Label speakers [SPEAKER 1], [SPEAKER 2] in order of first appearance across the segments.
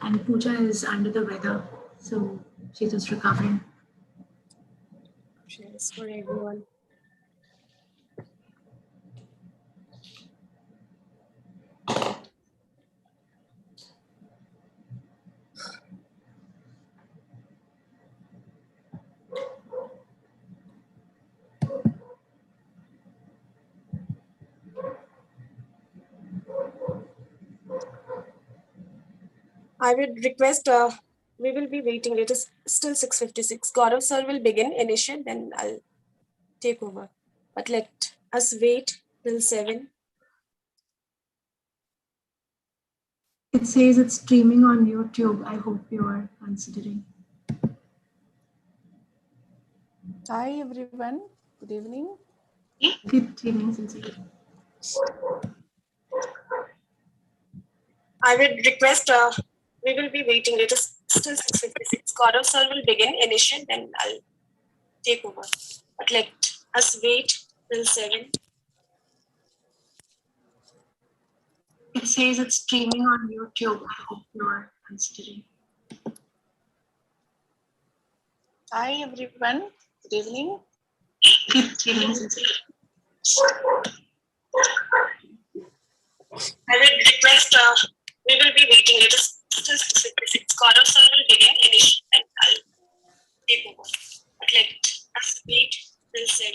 [SPEAKER 1] and Pooja is under the weather, so she's just recovering.
[SPEAKER 2] Cheers for everyone. I would request, we will be waiting. It is still 6:56. Gaurav sir will begin, initiate, then I'll take over. But let us wait till 7.
[SPEAKER 1] It says it's streaming on YouTube. I hope you are considering.
[SPEAKER 3] Hi everyone. Good evening.
[SPEAKER 1] Good evening, Sincere.
[SPEAKER 2] I would request, we will be waiting. It is still 6:56. Gaurav sir will begin, initiate, then I'll take over. But let us wait till 7.
[SPEAKER 1] It says it's streaming on YouTube. I hope you are considering.
[SPEAKER 3] Hi everyone. Good evening.
[SPEAKER 1] Good evening, Sincere.
[SPEAKER 2] I would request, we will be waiting. It is still 6:56. Gaurav sir will begin, initiate, then I'll take over. But let us wait till 7.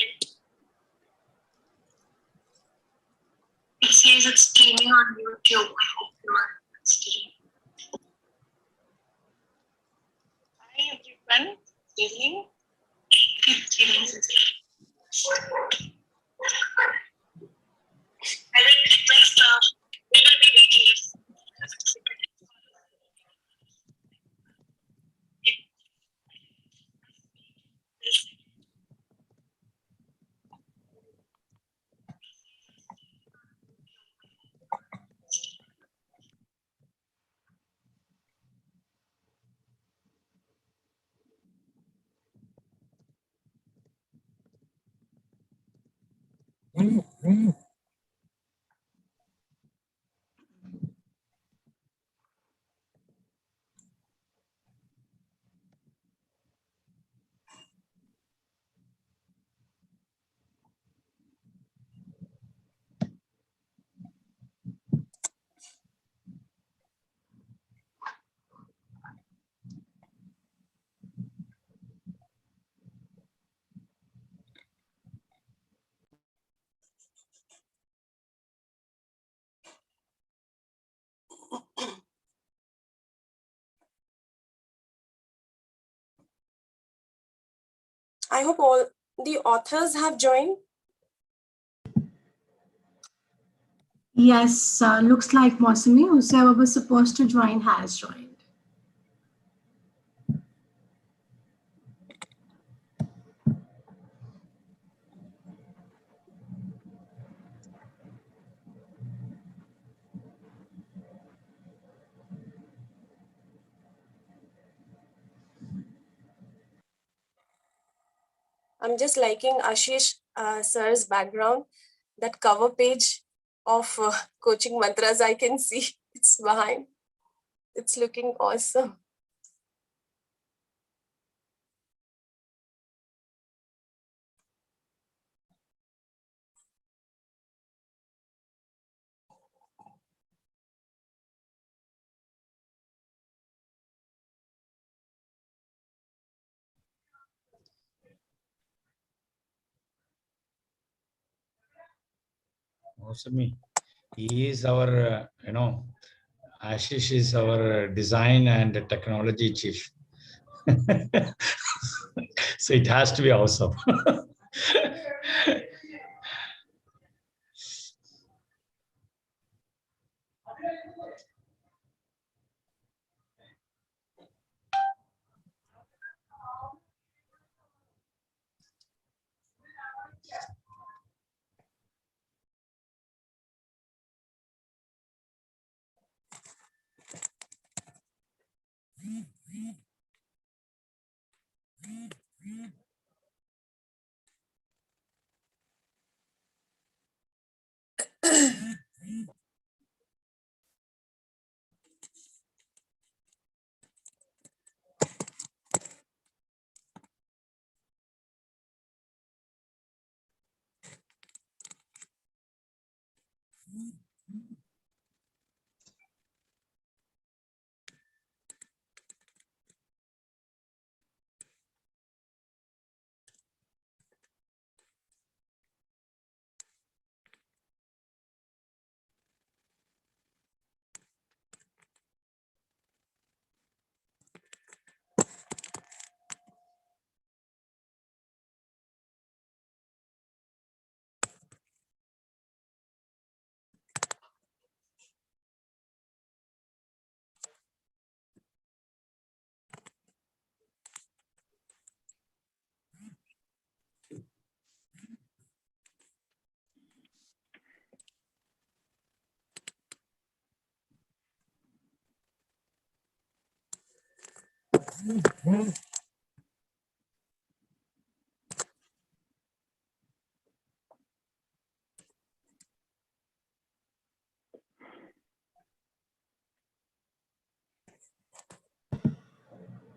[SPEAKER 1] It says it's streaming on YouTube. I hope you are considering.
[SPEAKER 3] Hi everyone. Good evening.
[SPEAKER 1] Good evening, Sincere.
[SPEAKER 2] I will request, we will be waiting. I hope all the authors have joined.
[SPEAKER 1] Yes, looks like Mosami, whoever was supposed to join, has joined.
[SPEAKER 2] I'm just liking Ashish sir's background. That cover page of coaching mantras, I can see it's behind. It's looking awesome.
[SPEAKER 4] Mosami, he is our, Ashish is our design and technology chief. So it has to be awesome.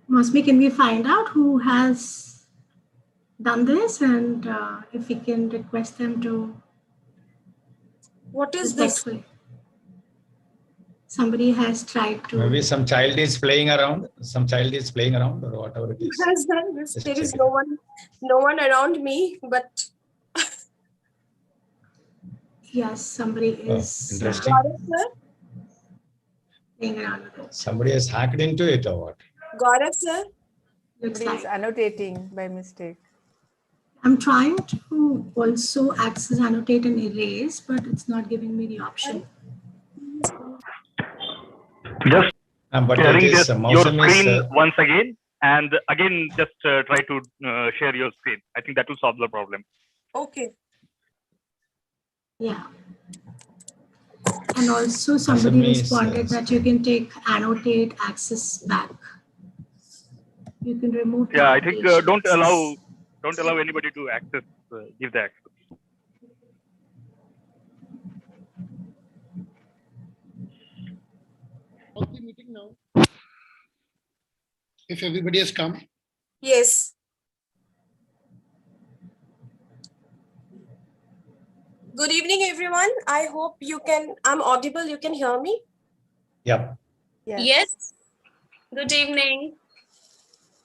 [SPEAKER 5] Mosmi, can we find out who has done this, and if we can request them to
[SPEAKER 2] What is this?
[SPEAKER 5] respectfully? Somebody has tried to.
[SPEAKER 4] Maybe some child is playing around. Some child is playing around, or whatever it
[SPEAKER 2] Who
[SPEAKER 4] is.
[SPEAKER 2] has done this?
[SPEAKER 4] Just
[SPEAKER 2] There is
[SPEAKER 4] check
[SPEAKER 2] no
[SPEAKER 4] it.
[SPEAKER 2] one around me, but
[SPEAKER 5] Yes, somebody
[SPEAKER 4] Oh,
[SPEAKER 5] is
[SPEAKER 4] interesting.
[SPEAKER 2] Gaurav sir,
[SPEAKER 5] playing around with it.
[SPEAKER 4] Somebody has hacked into it, or what?
[SPEAKER 2] Gaurav sir,
[SPEAKER 5] Looks
[SPEAKER 3] Somebody is
[SPEAKER 5] like.
[SPEAKER 3] annotating by mistake.
[SPEAKER 5] I'm trying to also access, annotate, and erase, but it's not giving me the option.
[SPEAKER 6] Just
[SPEAKER 4] But it
[SPEAKER 6] sharing
[SPEAKER 4] is
[SPEAKER 6] this your
[SPEAKER 4] Mosam is
[SPEAKER 6] screen once again, and again just try to share your screen. I think that will solve the problem.
[SPEAKER 2] okay.
[SPEAKER 5] Yeah. And also somebody
[SPEAKER 4] Mosam is
[SPEAKER 5] responded that you can take annotate access back. You can remove the
[SPEAKER 6] Yeah, I think
[SPEAKER 5] annotation
[SPEAKER 6] don't
[SPEAKER 5] access.
[SPEAKER 6] allow anybody to access give the access.
[SPEAKER 7] How's the meeting now? If everybody has come.
[SPEAKER 2] Yes. Good evening, everyone. I hope I'm audible. You can hear me.
[SPEAKER 4] Yep.
[SPEAKER 1] Yes. Good evening.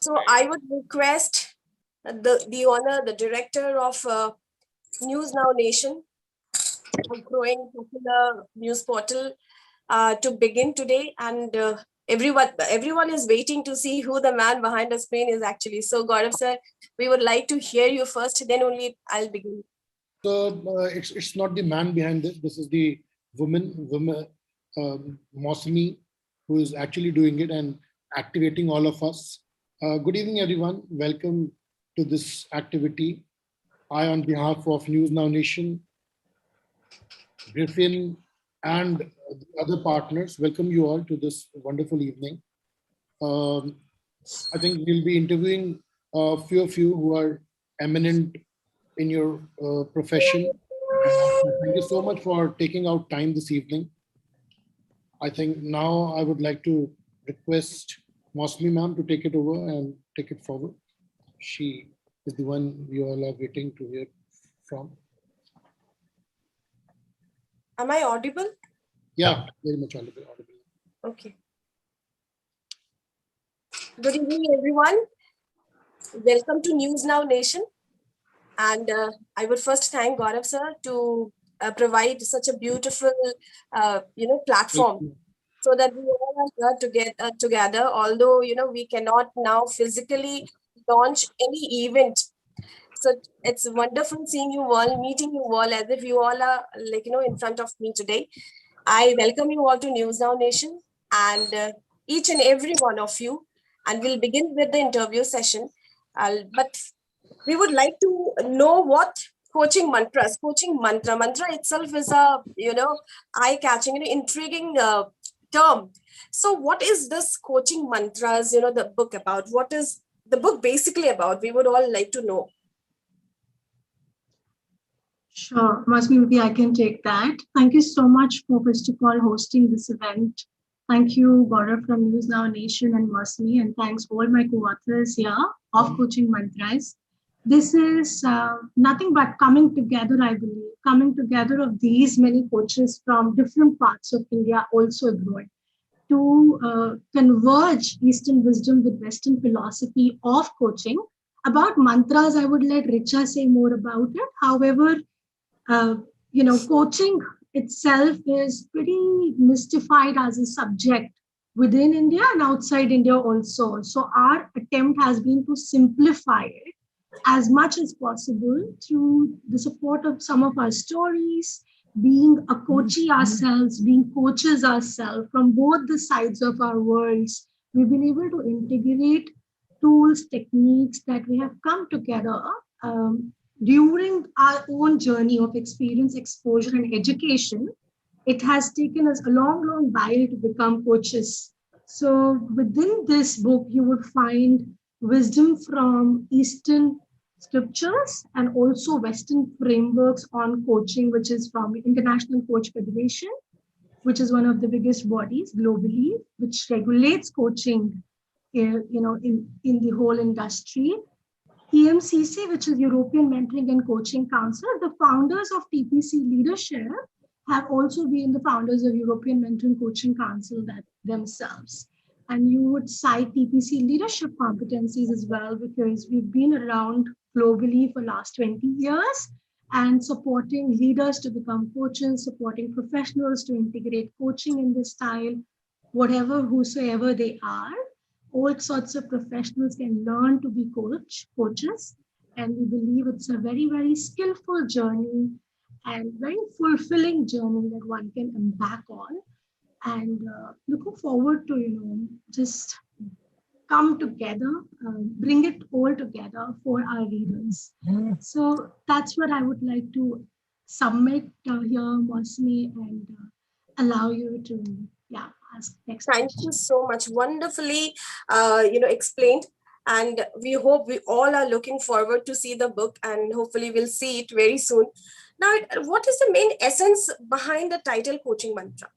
[SPEAKER 2] So I would request the director of News Now Nation, a growing popular news portal, to begin today. And everyone is waiting to see who the man behind the screen is actually. So Gaurav sir, we would like to hear you first, then only I'll begin.
[SPEAKER 7] So it's not the man behind this. This is the woman, Mosami, who is actually doing it and activating all of us. Good evening, everyone. Welcome to this activity. I, on behalf of News Now Nation, Griffin, and the other partners, welcome you all to this wonderful evening. I think we'll be interviewing a few of you who are eminent in your profession. Thank you so much for taking out time this evening. I think now I would like to request Mosmi ma'am to take it over and take it forward. She is the one we all are waiting to hear from.
[SPEAKER 2] Am I audible?
[SPEAKER 7] Yeah, very much audible.
[SPEAKER 2] Okay. Good evening, everyone. Welcome to News Now Nation. And I would first thank Gaurav sir to provide such a beautiful, platform, so that we all are here together. Although we cannot now physically launch any event. So it's wonderful seeing you all, meeting you all, as if you all are in front of me today. I welcome you all to News Now Nation, and each and every one of you. And we'll begin with the interview session. But we would like to know what coaching mantras. Coaching mantra itself is a eye-catching, intriguing term. So what is this coaching mantras? The book about. What is the book basically about? We would all like to know.
[SPEAKER 5] Sure, Masmi, maybe I can take that. Thank you so much for first of all hosting this event. Thank you, Gaurav from News Now Nation and Masmi, and thanks all my co-authors here of Coaching Mantras. this is nothing but coming together, I believe, coming together of these many coaches from different parts of India, also abroad, to converge Eastern wisdom with Western philosophy of coaching. About mantras, I would let Richa say more about it. However, uh, coaching itself is pretty mystified as a subject within India and outside India also. So our attempt has been to simplify it as much as possible through the support of some of our stories, being a coachee ourselves, being coaches ourselves from both the sides of our worlds. We've been able to integrate tools, techniques that we have come together during our own journey of experience, exposure, and education. It has taken us a long, long while to become coaches. So within this book, you would find wisdom from Eastern scriptures and also Western frameworks on coaching, which is from International Coach Federation, which is one of the biggest bodies globally, which regulates coaching, in the whole industry. EMCC, which is European Mentoring and Coaching Council, the founders of TPC leadership have also been the founders of European Mentoring Coaching Council that themselves. And you would cite TPC leadership competencies as well, because we've been around globally for last 20 years and supporting leaders to become coaches, supporting professionals to integrate coaching in this style, whatever, whosoever they are. All sorts of professionals can learn to be coaches. And we believe it's a very, very skillful journey and very fulfilling journey that one can embark on. And looking forward to, just come together, bring it all together for our readers. So that's what I would like to submit here, Mosmi, and allow you to, ask next
[SPEAKER 2] Thank
[SPEAKER 5] question.
[SPEAKER 2] you so much. Wonderfully, explained. And we hope we all are looking forward to see the book, and hopefully we'll see it very soon. Now, what is the main essence behind the title Coaching Mantra?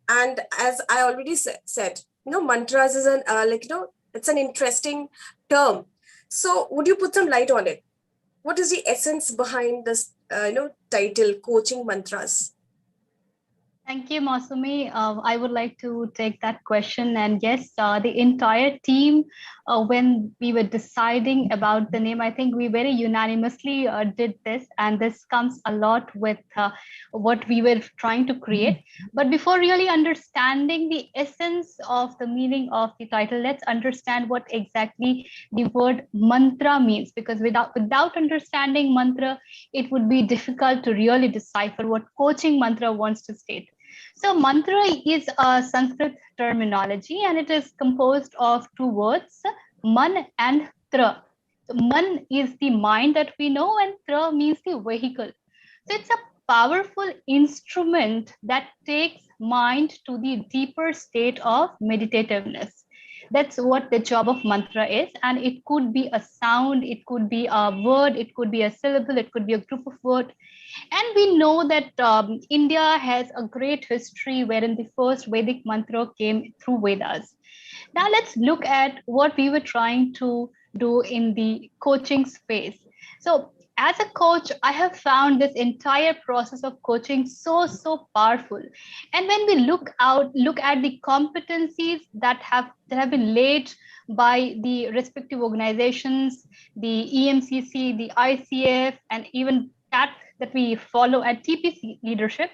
[SPEAKER 2] And as I already said, mantras is it's an interesting term. So would you put some light on it? What is the essence behind this, title Coaching Mantras?
[SPEAKER 8] Thank you, Masumi. I would like to take that question. And yes, the entire team, when we were deciding about the name, I think we very unanimously did this. And this comes a lot with what we were trying to create. But before really understanding the essence of the meaning of the title, let's understand what exactly the word mantra means. Because without understanding mantra, it would be difficult to really decipher what coaching mantra wants to state. So mantra is a Sanskrit terminology, and it is composed of two words, man and tra. So man is the mind that we know, and tra means the vehicle. So it's a powerful instrument that takes mind to the deeper state of meditativeness. That's what the job of mantra is. And it could be a sound, it could be a word, it could be a syllable, it could be a group of words. And we know that India has a great history wherein the first Vedic mantra came through Vedas. Now let's look at what we were trying to do in the coaching space. So as a coach, I have found this entire process of coaching so powerful. And when we look at the competencies that have been laid by the respective organizations, the EMCC, the ICF, and even that we follow at TPC leadership,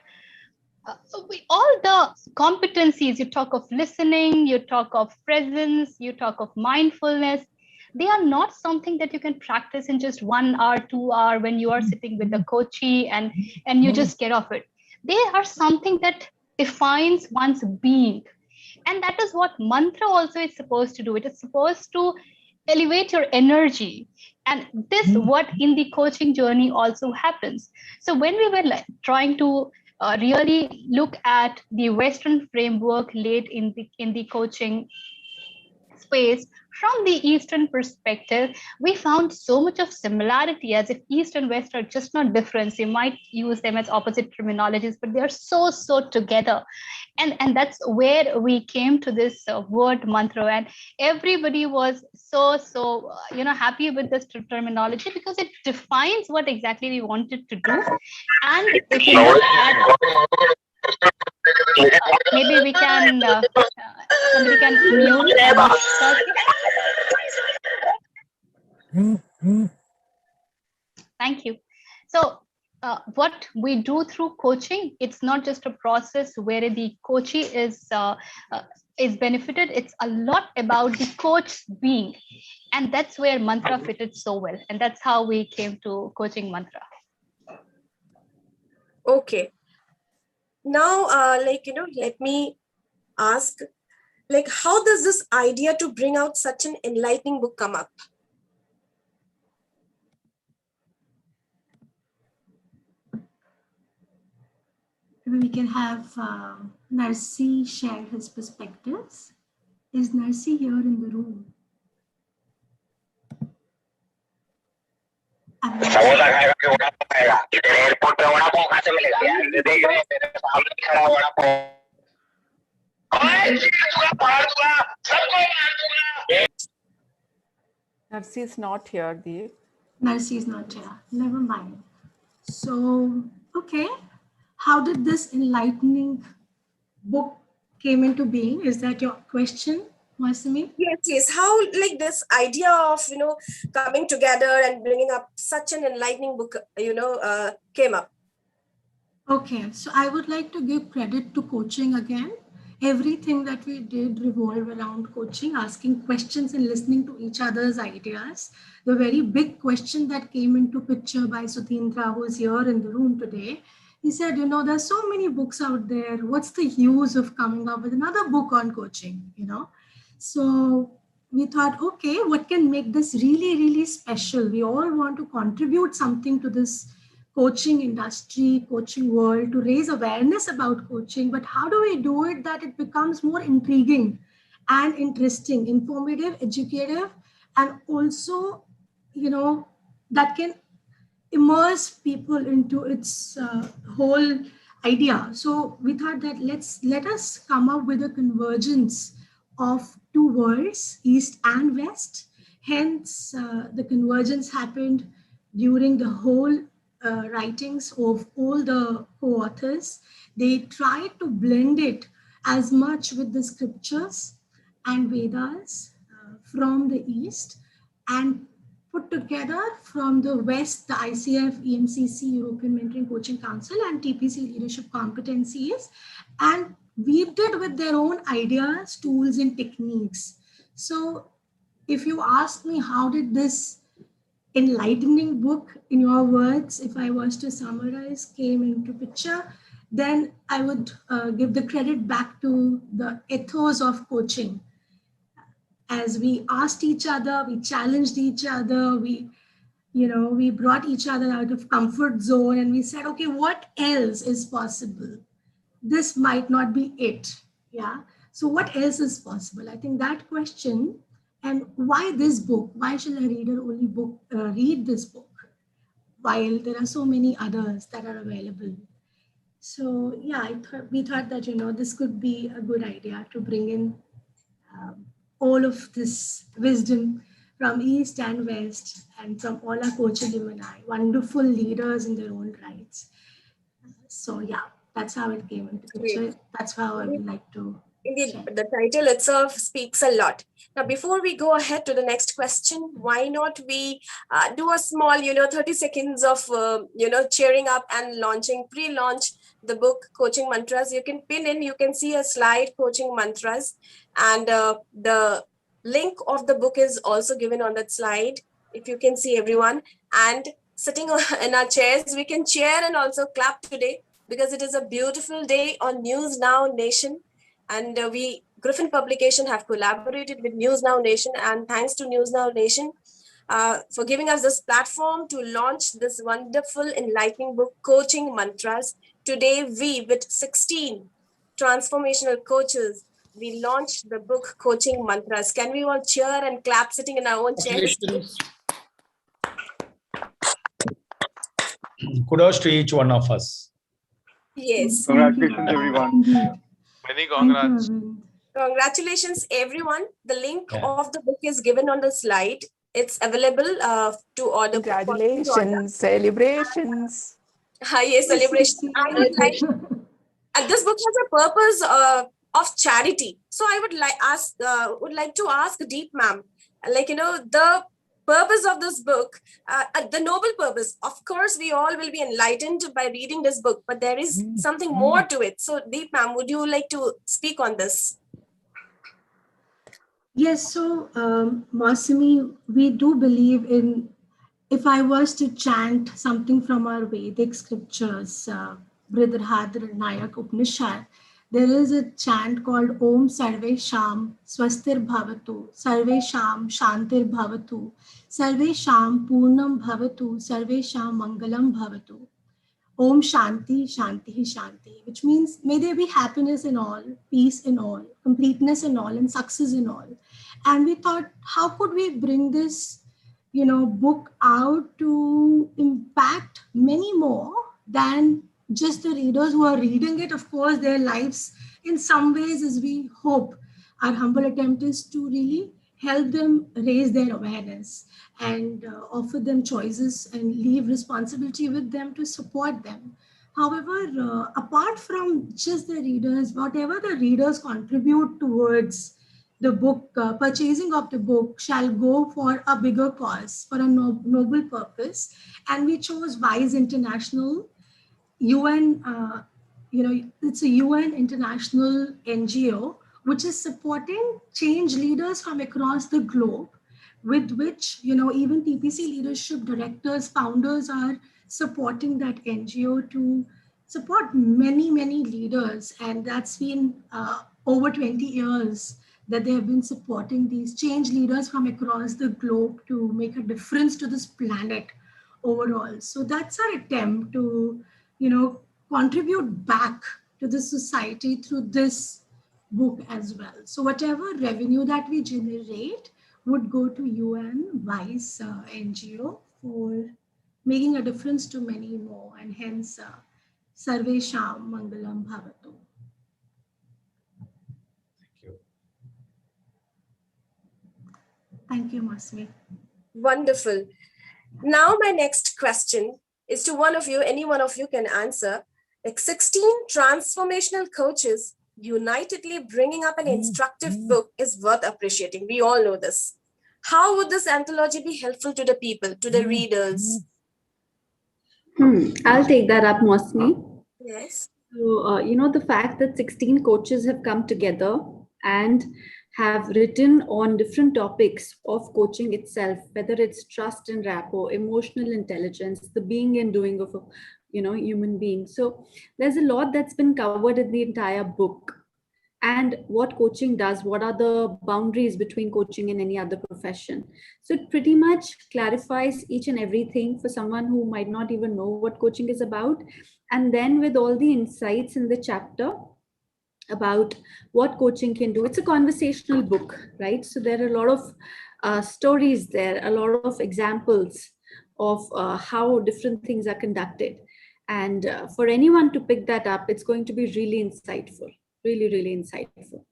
[SPEAKER 8] all the competencies, you talk of listening, you talk of presence, you talk of mindfulness, they are not something that you can practice in just 1 hour, 2 hour when you are sitting with the coachee and you just get off it. They are something that defines one's being. And that is what mantra also is supposed to do. It is supposed to elevate your energy. And this what in the coaching journey also happens. So when we were trying to really look at the Western framework laid in the coaching face from the Eastern perspective, we found so much of similarity, as if East and West are just not different. You might use them as opposite terminologies, but they are so together. And that's where we came to this word mantra, and everybody was so happy with this terminology, because it defines what exactly we wanted to do. And if you look at maybe we can somebody can mute thank you. So what we do through coaching, it's not just a process where the coachee is benefited. It's a lot about the coach being, and that's where mantra fitted so well, and that's how we came to coaching mantra.
[SPEAKER 2] Okay. Now, let me ask, how does this idea to bring out such an enlightening book come up?
[SPEAKER 5] We can have Narsi share his perspectives. Is Narsi here in the room?
[SPEAKER 3] Narsi is not here, Deep.
[SPEAKER 5] Narsi is not here. Never mind. So, okay. How did this enlightening book came into being? Is that your question, Masumi?
[SPEAKER 2] Yes. How this idea of, coming together and bringing up such an enlightening book, came up?
[SPEAKER 5] Okay, so I would like to give credit to coaching again. Everything that we did revolved around coaching, asking questions and listening to each other's ideas. The very big question that came into picture by Sudhindra, who is here in the room today, he said, there's so many books out there. What's the use of coming up with another book on coaching, So we thought, okay, what can make this really, really special? We all want to contribute something to this coaching industry, coaching world, to raise awareness about coaching. But how do we do it that it becomes more intriguing and interesting, informative, educative, and also, that can immerse people into its whole idea. So we thought that let us come up with a convergence of two worlds, East and West. Hence, the convergence happened during the whole writings of all the co-authors. They tried to blend it as much with the scriptures and Vedas from the East, and put together from the West, the ICF, EMCC, European Mentoring Coaching Council, and TPC leadership competencies, and weaved it with their own ideas, tools, and techniques. So if you ask me, how did this enlightening book, in your words, if I was to summarize, came into picture, then I would give the credit back to the ethos of coaching. As we asked each other, we challenged each other, we brought each other out of comfort zone, and we said, okay, what else is possible? This might not be it. Yeah. So what else is possible? I think that question, and why this book? Why should a reader only read this book while there are so many others that are available? So yeah, we thought that, this could be a good idea to bring in all of this wisdom from East and West, and from all our coach alumni, wonderful leaders in their own rights. So yeah, that's how it came into picture. That's how I would like to.
[SPEAKER 2] Indeed, the title itself speaks a lot. Now, before we go ahead to the next question, why not we do a small, 30 seconds of, cheering up and pre-launch the book, Coaching Mantras. You can pin in, you can see a slide, Coaching Mantras. And the link of the book is also given on that slide, if you can see everyone. And sitting in our chairs, we can cheer and also clap today, because it is a beautiful day on News Now Nation. And we, Griffin Publication, have collaborated with News Now Nation, and thanks to News Now Nation for giving us this platform to launch this wonderful, enlightening book, Coaching Mantras. Today, we, with 16 transformational coaches we launched the book Coaching Mantras. Can we all cheer and clap sitting in our own chairs?
[SPEAKER 7] Congratulations.
[SPEAKER 4] Kudos to each one of us.
[SPEAKER 2] Yes.
[SPEAKER 6] Congratulations, everyone.
[SPEAKER 5] Indeed.
[SPEAKER 9] Many
[SPEAKER 5] Thank you,
[SPEAKER 9] congrats.
[SPEAKER 5] Arvind.
[SPEAKER 2] Congratulations, everyone. The link
[SPEAKER 4] Yeah.
[SPEAKER 2] of the book is given on the slide. It's available to order.
[SPEAKER 3] Congratulations, celebrations.
[SPEAKER 2] Yes, celebration. I would like,
[SPEAKER 5] Celebrate.
[SPEAKER 2] and this book has a purpose of charity. So I would like to ask Deep ma'am, like, the purpose of this book, the noble purpose. Of course, we all will be enlightened by reading this book, but there is something more to it. So Deep ma'am, would you like to speak on this?
[SPEAKER 5] Yes, so Masumi, we do believe in, if I was to chant something from our Vedic scriptures, Brihadaranyaka and Nayak Upanishad, there is a chant called Om Sarve Sham Swastir Bhavatu, Sarve Sham Shantir Bhavatu, Sarve Sham Purnam Bhavatu, Sarve Sham Mangalam Bhavatu. Om Shanti, Shanti, Shanti, which means may there be happiness in all, peace in all, completeness in all, and success in all. And we thought, how could we bring this, book out to impact many more than just the readers who are reading it? Of course, their lives in some ways, as we hope. Our humble attempt is to really help them raise their awareness and offer them choices and leave responsibility with them to support them. However, apart from just the readers, whatever the readers contribute towards the book, purchasing of the book shall go for a bigger cause, for a noble purpose. And we chose WISE International, UN, it's a UN international NGO, which is supporting change leaders from across the globe, with which, even TPC leadership directors, founders are supporting that NGO to support many, many leaders. And that's been over 20 years that they have been supporting these change leaders from across the globe to make a difference to this planet overall. So that's our attempt to, contribute back to the society through this book as well. So whatever revenue that we generate would go to UN WISE NGO for making a difference to many more, and hence Sarve Sham Mangalam Bhavatu.
[SPEAKER 4] Thank you.
[SPEAKER 5] Thank you, Masmi.
[SPEAKER 2] Wonderful. Now, my next question is to one of you, any one of you can answer. Like 16 transformational coaches unitedly bringing up an instructive book is worth appreciating. We all know this. How would this anthology be helpful to the people, to the readers?
[SPEAKER 10] I'll take that up, Mosmi.
[SPEAKER 2] Yes.
[SPEAKER 10] So, the fact that 16 coaches have come together and have written on different topics of coaching itself, whether it's trust and rapport, emotional intelligence, the being and doing of a human being. So there's a lot that's been covered in the entire book. And what coaching does, what are the boundaries between coaching and any other profession. So it pretty much clarifies each and everything for someone who might not even know what coaching is about. And then with all the insights in the chapter about what coaching can do, it's a conversational book, right? So there are a lot of stories there, a lot of examples of how different things are conducted. And for anyone to pick that up, it's going to be really insightful. Really insightful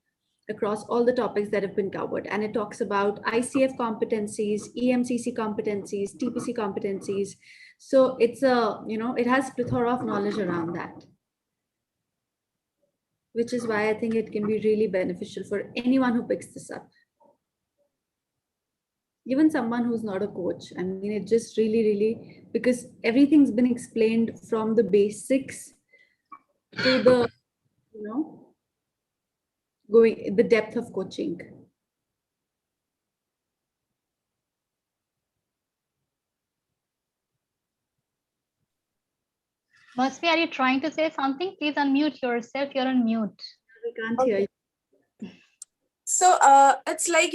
[SPEAKER 10] across all the topics that have been covered. And it talks about ICF competencies, EMCC competencies, TPC competencies. So it's it has a plethora of knowledge around that, which is why I think it can be really beneficial for anyone who picks this up. Even someone who's not a coach. I mean, it just really, because everything's been explained from the basics to the, going the depth of coaching.
[SPEAKER 8] Masvi, are you trying to say something? Please unmute yourself. You're on mute.
[SPEAKER 10] We can't hear you.
[SPEAKER 2] So it's like,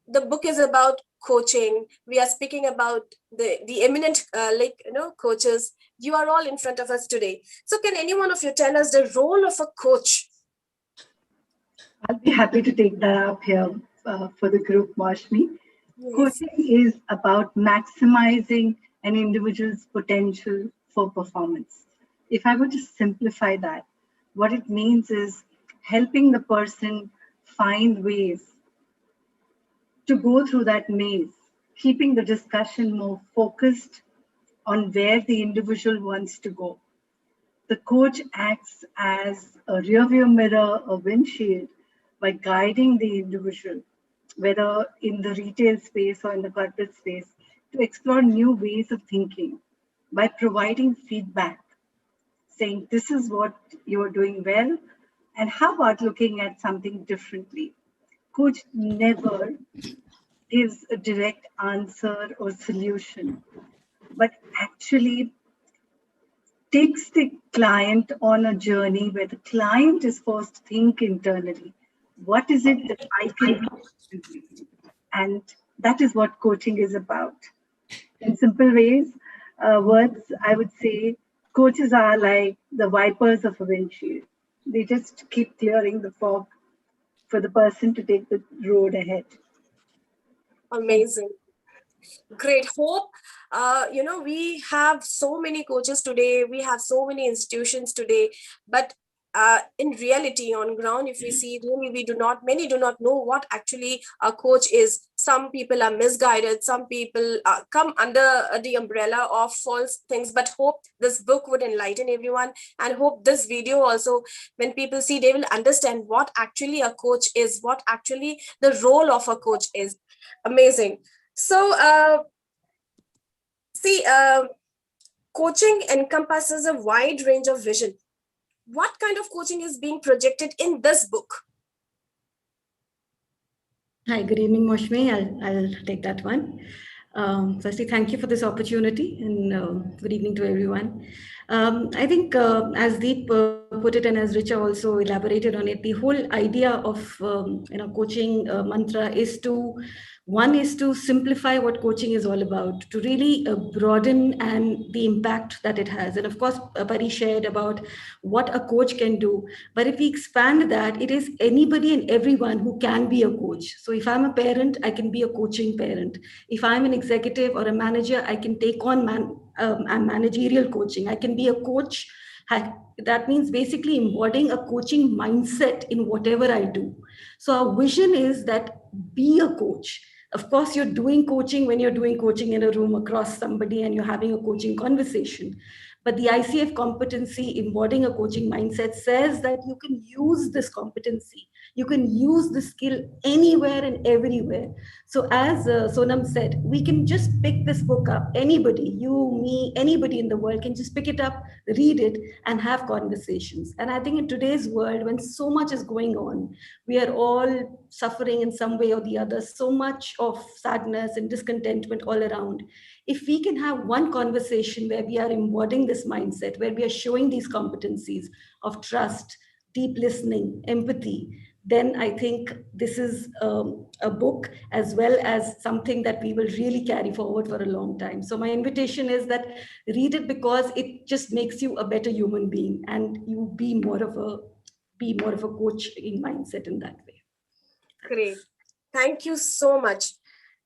[SPEAKER 2] the book is about coaching. We are speaking about the eminent, coaches. You are all in front of us today. So can any one of you tell us the role of a coach?
[SPEAKER 9] I'll be happy to take that up here for the group, Mashmi.
[SPEAKER 2] Yes.
[SPEAKER 9] Coaching is about maximizing an individual's potential for performance. If I were to simplify that, what it means is helping the person find ways to go through that maze, keeping the discussion more focused on where the individual wants to go. The coach acts as a rearview mirror, a windshield, by guiding the individual, whether in the retail space or in the corporate space, to explore new ways of thinking by providing feedback, saying, this is what you're doing well, and how about looking at something differently? Coach never gives a direct answer or solution, but actually takes the client on a journey where the client is forced to think internally. What is it that I can do differently? And that is what coaching is about. In simple words, I would say coaches are like the wipers of a windshield. They just keep clearing the fog for the person to take the road ahead.
[SPEAKER 2] Amazing. Great. Hope, we have so many coaches today. We have so many institutions today, but in reality, on ground, if we see, really, many do not know what actually a coach is. Some people are misguided. Some people come under the umbrella of false things, but hope this book would enlighten everyone, and hope this video also, when people see, they will understand what actually a coach is, what actually the role of a coach is. Amazing. So, coaching encompasses a wide range of vision. What kind of coaching is being projected in this book?
[SPEAKER 11] Hi, good evening, Moshmi. I'll take that one. Firstly, thank you for this opportunity, and good evening to everyone. I think as Deep put it, and as Richa also elaborated on it, the whole idea of coaching mantra is to simplify what coaching is all about, to really broaden and the impact that it has. And of course, Pari shared about what a coach can do. But if we expand that, it is anybody and everyone who can be a coach. So if I'm a parent, I can be a coaching parent. If I'm an executive or a manager, I can take on managerial coaching. I can be a coach. That means basically embodying a coaching mindset in whatever I do. So our vision is that be a coach. Of course, you're doing coaching when you're doing coaching in a room across somebody and you're having a coaching conversation. But the ICF competency, embodying a coaching mindset, says that you can use this competency. You can use the skill anywhere and everywhere. So as Sonam said, we can just pick this book up. Anybody, you, me, anybody in the world can just pick it up, read it, and have conversations. And I think in today's world, when so much is going on, we are all suffering in some way or the other, so much of sadness and discontentment all around. If we can have one conversation where we are embodying this mindset, where we are showing these competencies of trust, deep listening, empathy, then I think this is a book as well as something that we will really carry forward for a long time. So my invitation is that read it, because it just makes you a better human being, and you be more of a coaching mindset in that way.
[SPEAKER 2] Great. Thank you so much.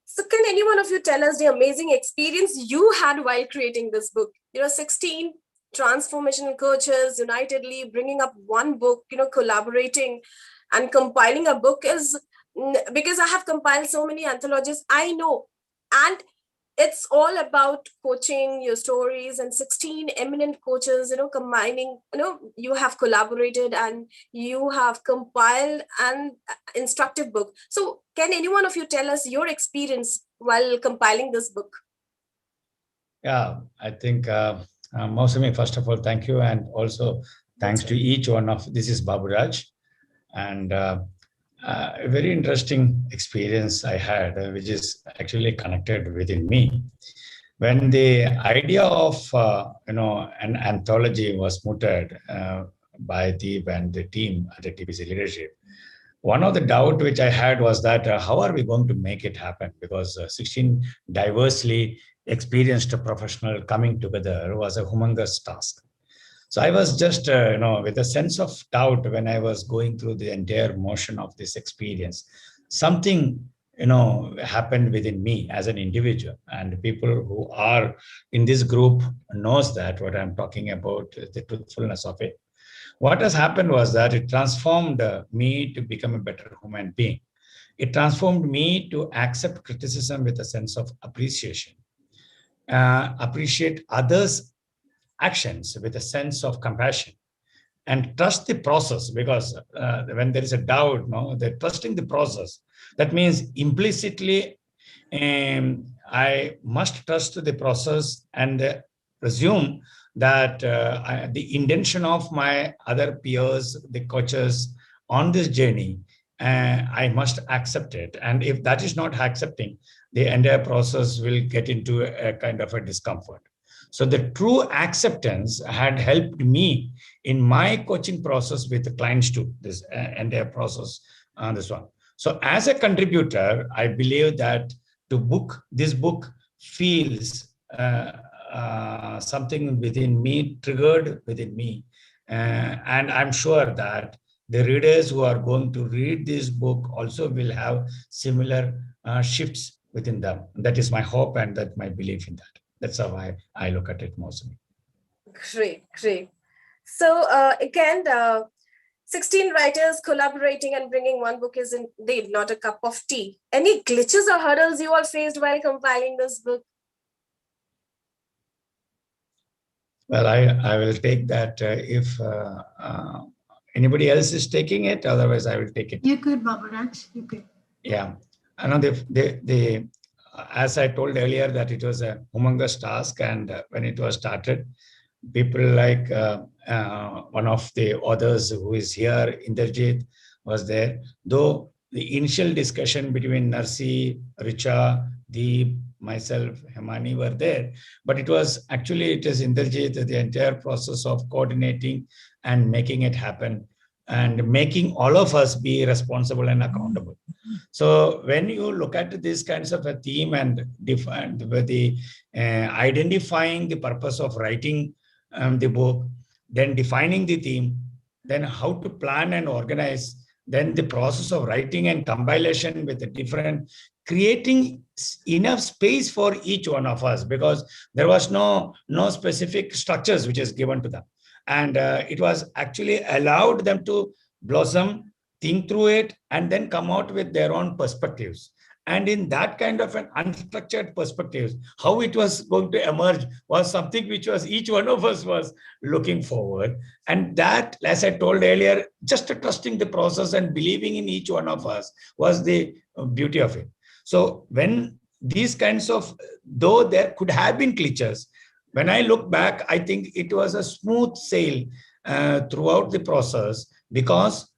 [SPEAKER 2] So can any one of you tell us the amazing experience you had while creating this book? 16 transformational coaches unitedly bringing up one book, collaborating and compiling a book is, because I have compiled so many anthologies, I know. And it's all about coaching, your stories, and 16 eminent coaches, combining, you have collaborated and you have compiled an instructive book. So can any one of you tell us your experience while compiling this book?
[SPEAKER 4] Yeah, I think, Mausami, first of all, thank you. And also thanks to each one of, this is Babu Raj. And a very interesting experience I had, which is actually connected within me. When the idea of an anthology was mooted by Deep and the team at the TPC leadership, one of the doubt which I had was that how are we going to make it happen? Because 16 diversely experienced professionals coming together was a humongous task. So I was just, with a sense of doubt when I was going through the entire motion of this experience. Something, happened within me as an individual, and people who are in this group knows that what I'm talking about, the truthfulness of it. What has happened was that it transformed me to become a better human being. It transformed me to accept criticism with a sense of appreciation, appreciate others' actions with a sense of compassion, and trust the process, because when there is a doubt, they're trusting the process. That means implicitly, I must trust the process and presume that the intention of my other peers, the coaches on this journey, I must accept it. And if that is not accepting, the entire process will get into a kind of a discomfort. So the true acceptance had helped me in my coaching process with the clients too, this entire process on this one. So as a contributor, I believe that this book feels something within me, triggered within me. And I'm sure that the readers who are going to read this book also will have similar shifts within them. That is my hope and that my belief in that. That's how I look at it, mostly.
[SPEAKER 2] Great, great. So again, 16 writers collaborating and bringing one book is indeed not a cup of tea. Any glitches or hurdles you all faced while compiling this book?
[SPEAKER 4] Well, I will take that if anybody else is taking it. Otherwise, I will take it.
[SPEAKER 5] You could, Baburaj. You could.
[SPEAKER 4] Yeah, I know as I told earlier that it was a humongous task, and when it was started, people like one of the authors who is here, Inderjit, was there. Though the initial discussion between Narsi, Richa, Deep, myself, Hemani were there, but it is Inderjit, the entire process of coordinating and making it happen and making all of us be responsible and accountable. So when you look at these kinds of a theme and define the identifying the purpose of writing the book, then defining the theme, then how to plan and organize, then the process of writing and compilation with the different, creating enough space for each one of us, because there was no specific structures which is given to them. And it was actually allowed them to blossom, think through it, and then come out with their own perspectives. And in that kind of an unstructured perspective, how it was going to emerge was something which was each one of us was looking forward. And that, as I told earlier, just trusting the process and believing in each one of us was the beauty of it. So when these kinds of, though there could have been glitches, when I look back, I think it was a smooth sail throughout the process, because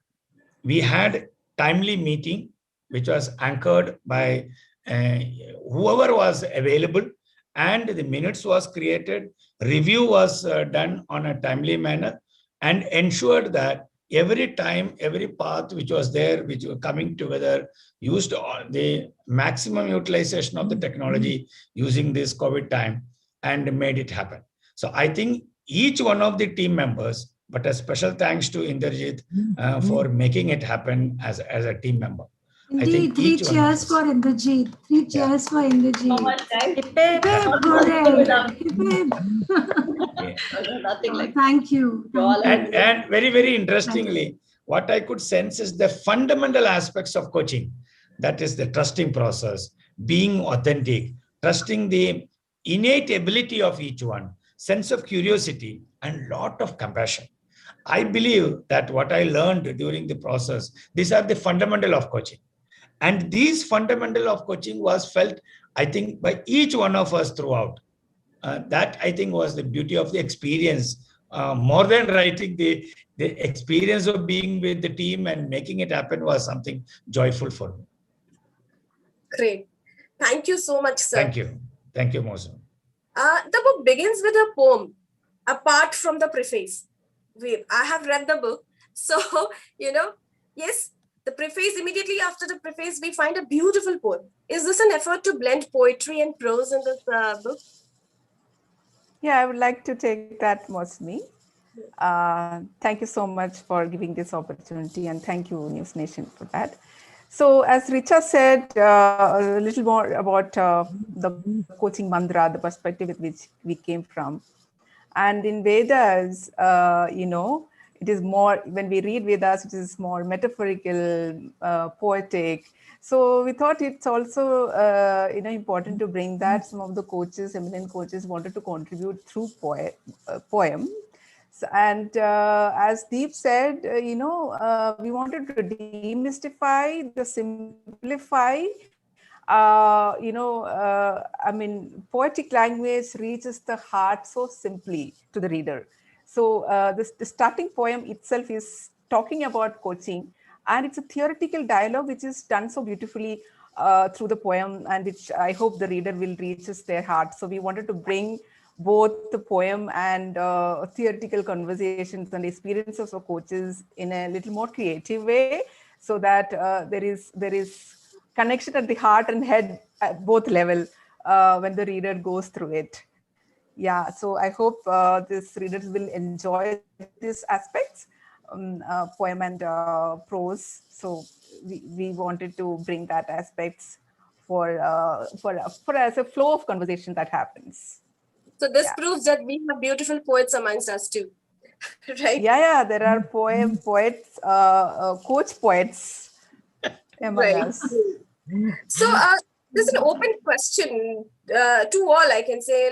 [SPEAKER 4] we had timely meeting, which was anchored by whoever was available, and the minutes was created, review was done on a timely manner, and ensured that every time, every path which was there, which were coming together, used the maximum utilization of the technology using this COVID time and made it happen. So I think each one of the team members, but a special thanks to Inderjit for making it happen as a team member.
[SPEAKER 5] Indeed, three cheers for Inderjit. Three cheers for Inderjit.
[SPEAKER 11] Nothing like
[SPEAKER 5] Thank you.
[SPEAKER 4] And very, very interestingly, what I could sense is the fundamental aspects of coaching. That is the trusting process, being authentic, trusting the innate ability of each one, sense of curiosity, and lot of compassion. I believe that what I learned during the process, these are the fundamental of coaching. And these fundamental of coaching was felt, I think, by each one of us throughout. That, I think, was the beauty of the experience. More than writing, the experience of being with the team and making it happen was something joyful for me.
[SPEAKER 2] Great. Thank you so much, sir.
[SPEAKER 4] Thank you. Thank you, Mosam.
[SPEAKER 2] The book begins with a poem, apart from the preface. I have read the book. So, yes, the preface, immediately after the preface, we find a beautiful poem. Is this an effort to blend poetry and prose in this book?
[SPEAKER 3] Yeah, I would like to take that, Mosmi. Thank you so much for giving this opportunity, and thank you, News Nation, for that. So, as Richa said, a little more about the coaching mantra, the perspective with which we came from. And in Vedas, it is more, when we read Vedas, it is more metaphorical, poetic. So we thought it's also, important to bring that. Some of the coaches, eminent coaches, wanted to contribute through poem. So, and as Deep said, we wanted to demystify, the simplify. Poetic language reaches the heart so simply to the reader. So the starting poem itself is talking about coaching, and it's a theoretical dialogue which is done so beautifully through the poem, and which I hope the reader will reaches their heart. So we wanted to bring both the poem and theoretical conversations and experiences of coaches in a little more creative way, so that there is connection at the heart and head at both level when the reader goes through it. Yeah, so I hope this readers will enjoy these aspects, poem and prose. So we wanted to bring that aspects for as a flow of conversation that happens.
[SPEAKER 2] So this proves that we have beautiful poets amongst us too, right?
[SPEAKER 3] Yeah, there are poets, coach poets among us.
[SPEAKER 2] So there's an open question to all. I can say,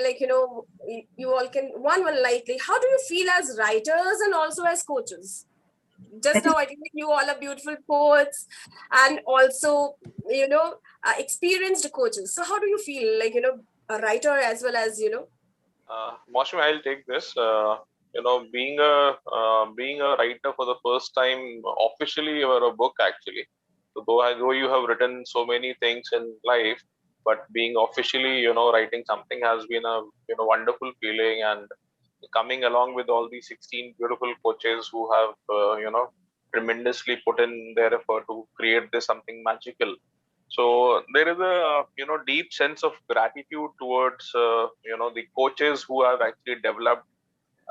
[SPEAKER 2] you all can one lightly. How do you feel as writers and also as coaches? Just now, I think you all are beautiful poets and also, experienced coaches. So how do you feel, a writer as well as,
[SPEAKER 12] Moshe, I'll take this. Being a writer for the first time officially, or a book actually. So though you have written so many things in life, but being officially, writing something has been a wonderful feeling, and coming along with all these 16 beautiful coaches who have tremendously put in their effort to create this something magical. So there is a deep sense of gratitude towards the coaches who have actually developed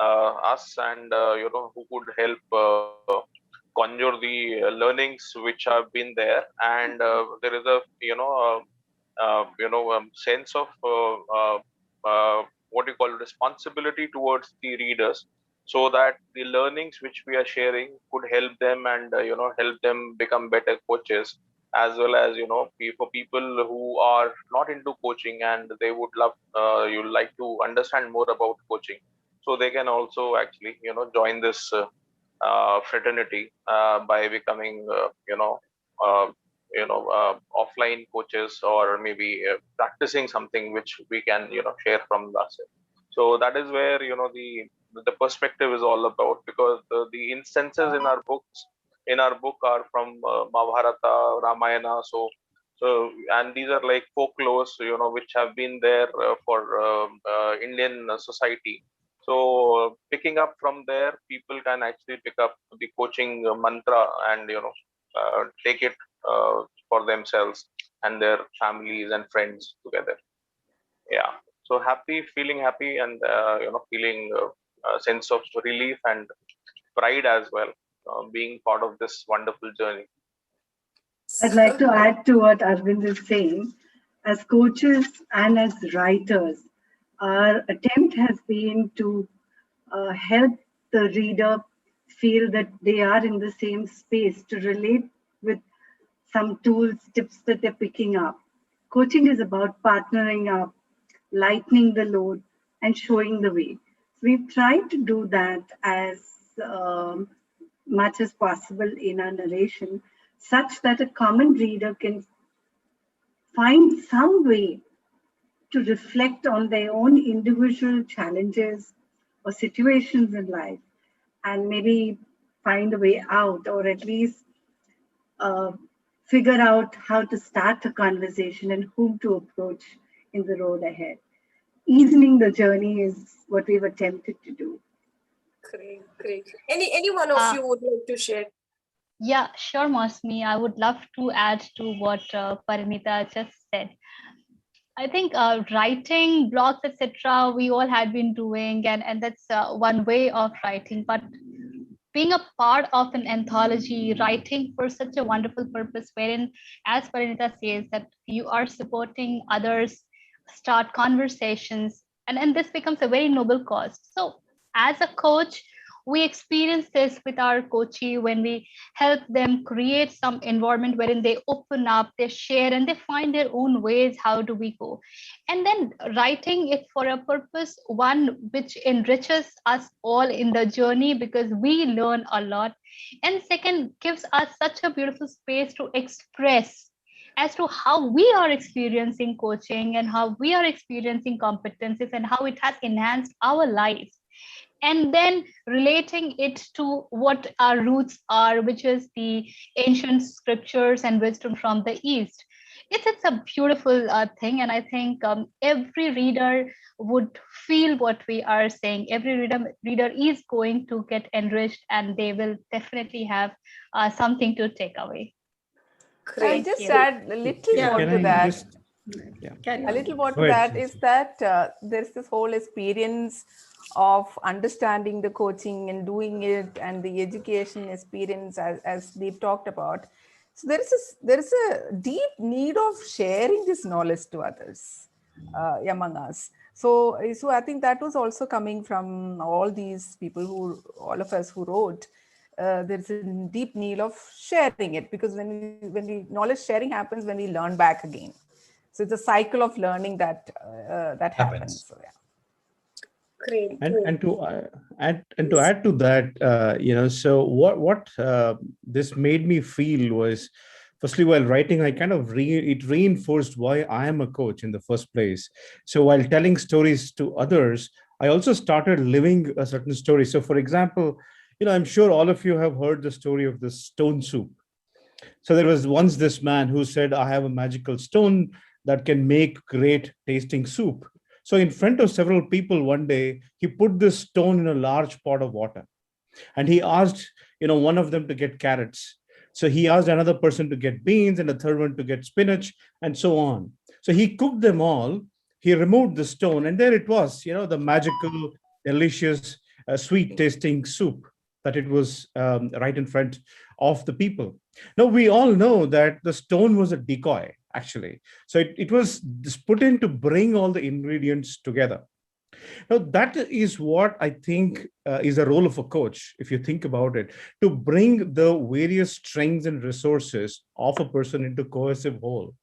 [SPEAKER 12] us, and who could help conjure the learnings which have been there. And there is a sense of what you call responsibility towards the readers, so that the learnings which we are sharing could help them, and help them become better coaches, as well as for people who are not into coaching and they would love you like to understand more about coaching, so they can also actually join this fraternity by becoming uh, offline coaches, or maybe practicing something which we can share from us. So that is where the perspective is all about, because the instances in our book are from Mahabharata, Ramayana. So and these are like folklores which have been there for Indian society. So picking up from there, people can actually pick up the coaching mantra, and take it for themselves and their families and friends together. Yeah, so feeling happy, and feeling a sense of relief and pride as well, being part of this wonderful journey.
[SPEAKER 9] I'd like to add to what Arvind is saying. As coaches and as writers, our attempt has been to help the reader feel that they are in the same space, to relate with some tools, tips that they're picking up. Coaching is about partnering up, lightening the load, and showing the way. We've tried to do that as much as possible in our narration, such that a common reader can find some way to reflect on their own individual challenges or situations in life, and maybe find a way out, or at least figure out how to start a conversation and whom to approach in the road ahead. Easing the journey is what we've attempted to do.
[SPEAKER 2] Great. Any one of you would like to share?
[SPEAKER 8] Yeah, sure, Mosmi. I would love to add to what Parinita just said. I think writing blogs, etc., we all had been doing, and that's one way of writing. But being a part of an anthology, writing for such a wonderful purpose, wherein, as Parinita says, that you are supporting others, start conversations, and this becomes a very noble cause. So, as a coach, we experience this with our coachee when we help them create some environment wherein they open up, they share, and they find their own ways. How do we go? And then writing it for a purpose, one which enriches us all in the journey because we learn a lot, and second, gives us such a beautiful space to express as to how we are experiencing coaching and how we are experiencing competencies and how it has enhanced our lives, and then relating it to what our roots are, which is the ancient scriptures and wisdom from the East. It's a beautiful thing, and I think every reader would feel what we are saying. Every reader is going to get enriched, and they will definitely have something to take away.
[SPEAKER 3] I'll just add a little more to that. A little more to that is that there's this whole experience of understanding the coaching and doing it, and the education experience, as we've talked about. So there is a deep need of sharing this knowledge to others among us. So I think that was also coming from all these people all of us who wrote. There's a deep need of sharing it, because when the knowledge sharing happens, when we learn back again. So it's a cycle of learning that happens. So, yeah.
[SPEAKER 2] Great.
[SPEAKER 13] And to add to that, so what this made me feel was, firstly, while writing, I kind of it reinforced why I am a coach in the first place. So while telling stories to others, I also started living a certain story. So, for example, I'm sure all of you have heard the story of the stone soup. So there was once this man who said, I have a magical stone that can make great tasting soup. So in front of several people one day, he put this stone in a large pot of water. And he asked, one of them to get carrots. So he asked another person to get beans and a third one to get spinach and so on. So he cooked them all. He removed the stone, and there it was, the magical, delicious, sweet tasting soup that it was right in front of the people. Now, we all know that the stone was a decoy, actually. So it was put in to bring all the ingredients together. Now, that is what I think is the role of a coach, if you think about it, to bring the various strengths and resources of a person into cohesive whole.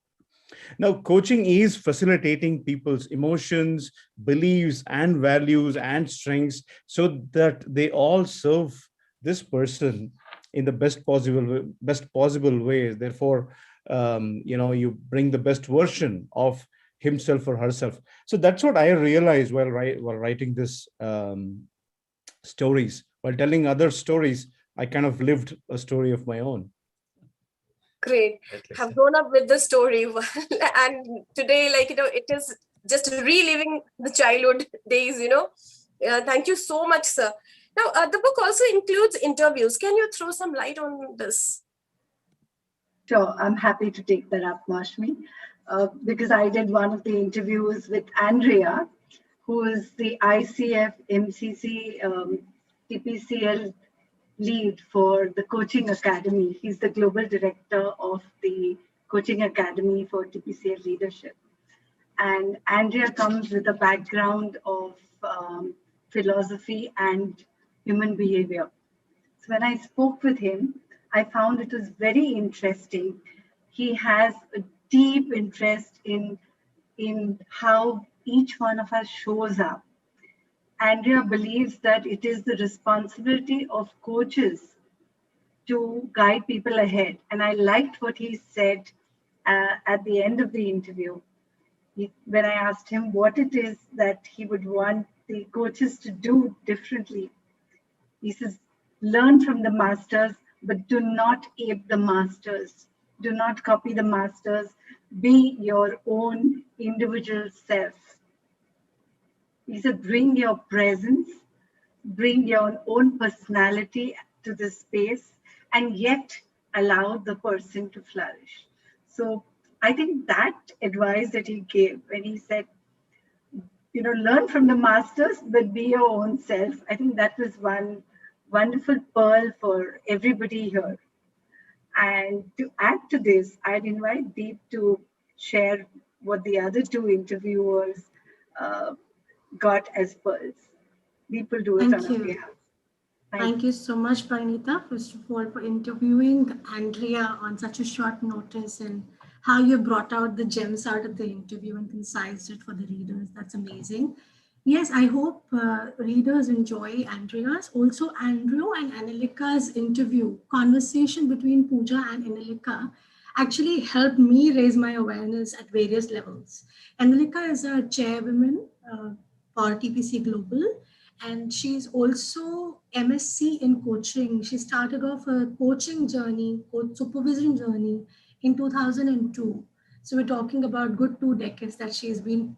[SPEAKER 13] Now, coaching is facilitating people's emotions, beliefs, and values and strengths so that they all serve this person in the best possible ways. Therefore, you bring the best version of himself or herself. So that's what I realized while writing this stories. While telling other stories, I kind of lived a story of my own.
[SPEAKER 2] Great. Have grown up with the story. And today, it is just reliving the childhood days, Thank you so much, sir. Now, the book also includes interviews. Can you throw some light on this?
[SPEAKER 9] Sure, I'm happy to take that up, Mashmi, because I did one of the interviews with Andrea, who is the ICF MCC TPCL lead for the Coaching Academy. He's the global director of the Coaching Academy for TPCL leadership. And Andrea comes with a background of philosophy and human behavior. So when I spoke with him, I found it was very interesting. He has a deep interest in how each one of us shows up. Andrea believes that it is the responsibility of coaches to guide people ahead. And I liked what he said at the end of the interview. When I asked him what it is that he would want the coaches to do differently, he says, learn from the masters, but do not ape the masters. Do not copy the masters. Be your own individual self. He said, bring your presence, bring your own personality to the space, and yet allow the person to flourish. So I think that advice that he gave when he said, learn from the masters, but be your own self. I think that was one wonderful pearl for everybody here. And to add to this, I'd invite Deep to share what the other two interviewers uh, got as pearls. Deep will do it on
[SPEAKER 5] Thank
[SPEAKER 9] our
[SPEAKER 5] you.
[SPEAKER 9] behalf.
[SPEAKER 5] Thank you so much, Pranita, first of all, for interviewing Andrea on such a short notice and how you brought out the gems out of the interview and concised it for the readers. That's amazing. Yes, I hope readers enjoy Andrea's. Also, Andrew and Anilika's interview, conversation between Pooja and Anilika, actually helped me raise my awareness at various levels. Anilika is a chairwoman for TPC Global, and she's also MSc in coaching. She started off a coaching journey, coach supervision journey in 2002. So we're talking about good 2 decades that she's been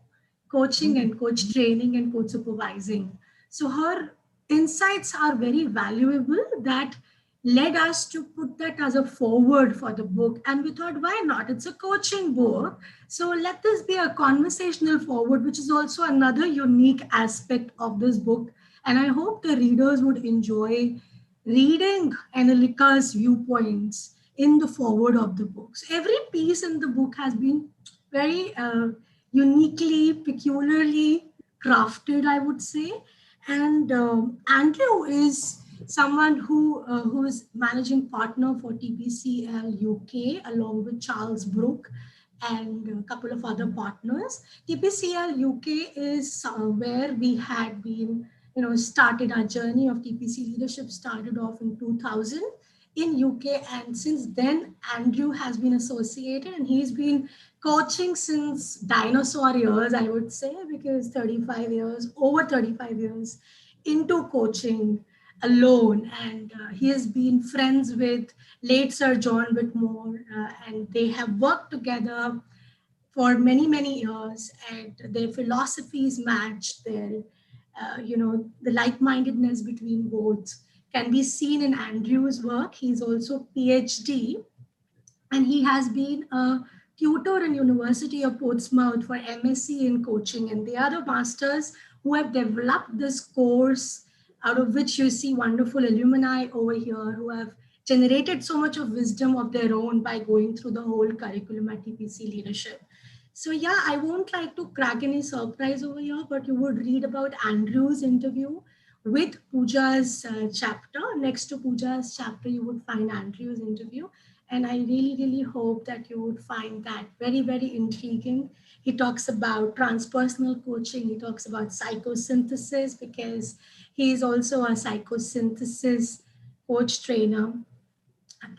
[SPEAKER 5] coaching and coach training and coach supervising. So her insights are very valuable that led us to put that as a forward for the book. And we thought, why not? It's a coaching book. So let this be a conversational forward, which is also another unique aspect of this book. And I hope the readers would enjoy reading Anilika's viewpoints in the forward of the books. Every piece in the book has been very uniquely, peculiarly crafted, I would say. And Andrew is someone who is managing partner for TPCL UK along with Charles Brook and a couple of other partners. TPCL UK is where we had been, started our journey of TPC leadership started off in 2000 in UK, and since then Andrew has been associated and he's been coaching since dinosaur years, I would say, because 35 years, over 35 years into coaching alone. And he has been friends with late Sir John Whitmore, and they have worked together for many, many years, and their philosophies match their, the like-mindedness between both can be seen in Andrew's work. He's also PhD, and he has been a tutor in University of Portsmouth for MSc in coaching, and the other masters who have developed this course, out of which you see wonderful alumni over here who have generated so much of wisdom of their own by going through the whole curriculum at TPC leadership. So yeah, I won't like to crack any surprise over here, but you would read about Andrew's interview with Pooja's chapter. Next to Pooja's chapter, you would find Andrew's interview. And I really, really hope that you would find that very, very intriguing. He talks about transpersonal coaching. He talks about psychosynthesis because he is also a psychosynthesis coach trainer,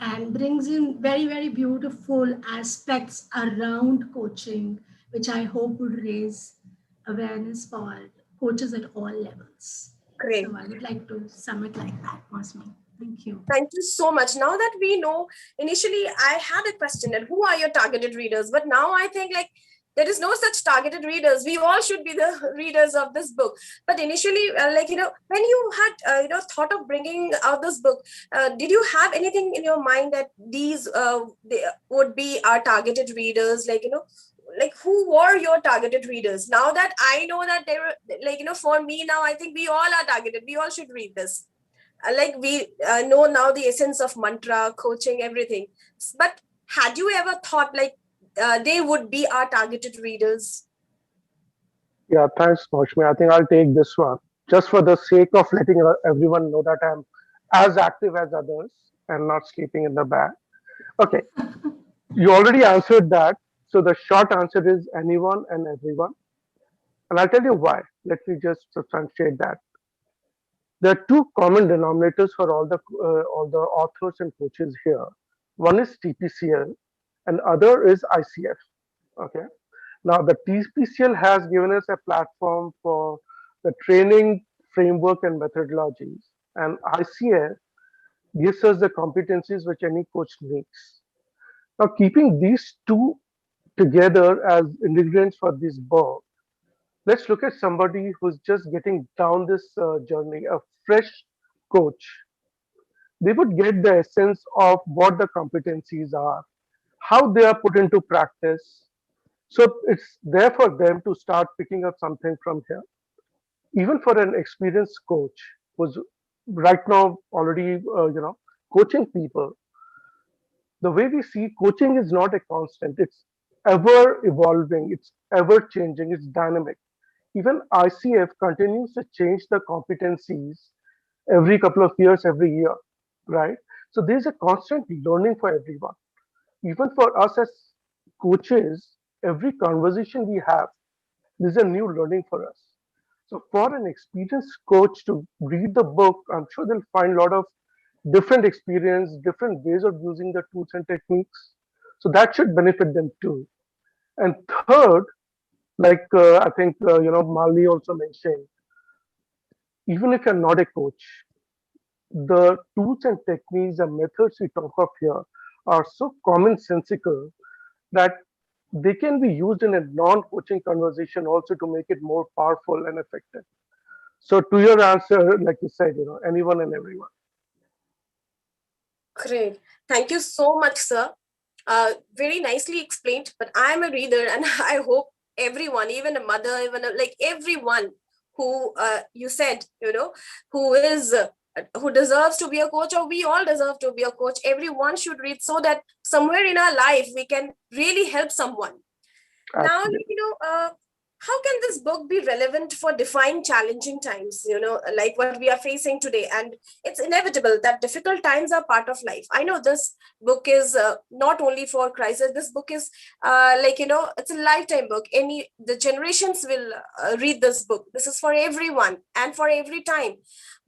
[SPEAKER 5] and brings in very, very beautiful aspects around coaching, which I hope would raise awareness for coaches at all levels.
[SPEAKER 2] Great.
[SPEAKER 5] So I would like to sum it like that, Mosmi. Thank you.
[SPEAKER 2] Thank you so much. Now that we know, initially I had a question that who are your targeted readers? But now I think like there is no such targeted readers. We all should be the readers of this book. But initially, when you had, thought of bringing out this book, did you have anything in your mind that these they would be our targeted readers? Like who were your targeted readers? Now that I know that they were for me now, I think we all are targeted. We all should read this. Like we know now the essence of mantra, coaching, everything. But had you ever thought like they would be our targeted readers?
[SPEAKER 7] Yeah, thanks, Moshmi. I think I'll take this one just for the sake of letting everyone know that I'm as active as others and not sleeping in the back. Okay, you already answered that. So the short answer is anyone and everyone. And I'll tell you why. Let me just substantiate that. There are two common denominators for all the authors and coaches here. One is TPCL, and other is ICF. Okay. Now the TPCL has given us a platform for the training framework and methodologies, and ICF gives us the competencies which any coach needs. Now, keeping these two together as ingredients for this book, let's look at somebody who's just getting down this journey, a fresh coach. They would get the essence of what the competencies are,
[SPEAKER 14] how they are put into practice. So it's there for them to start picking up something from here. Even for an experienced coach who's right now already, coaching people, the way we see coaching is not a constant. It's ever evolving. It's ever changing. It's dynamic. Even ICF continues to change the competencies every couple of years, every year, right? So there's a constant learning for everyone. Even for us as coaches, every conversation we have, there's a new learning for us. So for an experienced coach to read the book, I'm sure they'll find a lot of different experience, different ways of using the tools and techniques. So that should benefit them too. And third, like I think Malini also mentioned, even if you're not a coach, the tools and techniques and methods we talk of here are so commonsensical that they can be used in a non-coaching conversation also to make it more powerful and effective. So to your answer, like you said, anyone and everyone.
[SPEAKER 2] Great. Thank you so much, sir. Very nicely explained, but I'm a reader and I hope everyone, even a mother, even like everyone who you said, who is who deserves to be a coach, or we all deserve to be a coach. Everyone should read so that somewhere in our life we can really help someone.
[SPEAKER 14] Absolutely.
[SPEAKER 2] Now, how can this book be relevant for defying challenging times, like what we are facing today? And it's inevitable that difficult times are part of life. I know this book is not only for crisis. This book is it's a lifetime book. The generations will read this book. This is for everyone and for every time.